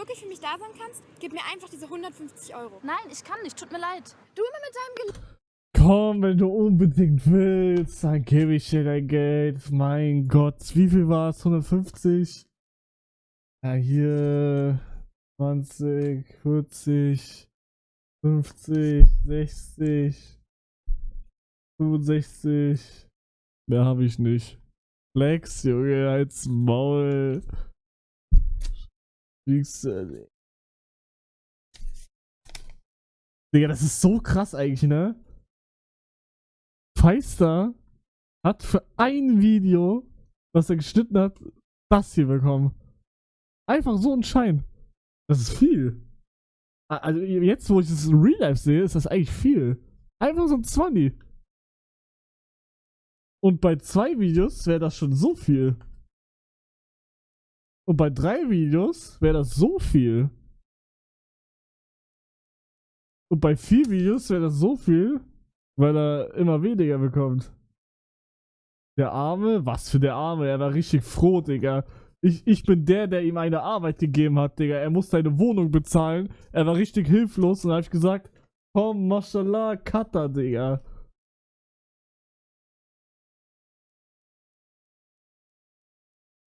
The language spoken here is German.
wirklich für mich da sein kannst, gib mir einfach diese 150 Euro. Nein, ich kann nicht, tut mir leid. Du immer mit deinem Komm, wenn du unbedingt willst, dann gebe ich dir dein Geld. Mein Gott, wie viel war es? 150? Ja, hier 20, 40, 50, 60, 65. Mehr habe ich nicht. Flex, Junge, als Maul. Digga, das ist so krass eigentlich, ne? Feister hat für ein Video, was er geschnitten hat, das hier bekommen. Einfach so ein Schein. Das ist viel. Also jetzt, wo ich das in Real Life sehe, ist das eigentlich viel. Einfach so ein 20. Und bei 2 Videos wäre das schon so viel. Und bei 3 Videos wäre das so viel. Und bei 4 Videos wäre das so viel, weil er immer weniger bekommt. Der Arme? Was für der Arme? Er war richtig froh, Digga. Ich bin der ihm eine Arbeit gegeben hat, Digga. Er muss seine Wohnung bezahlen. Er war richtig hilflos und da hab ich gesagt, komm, Mashallah, Cutter, Digga.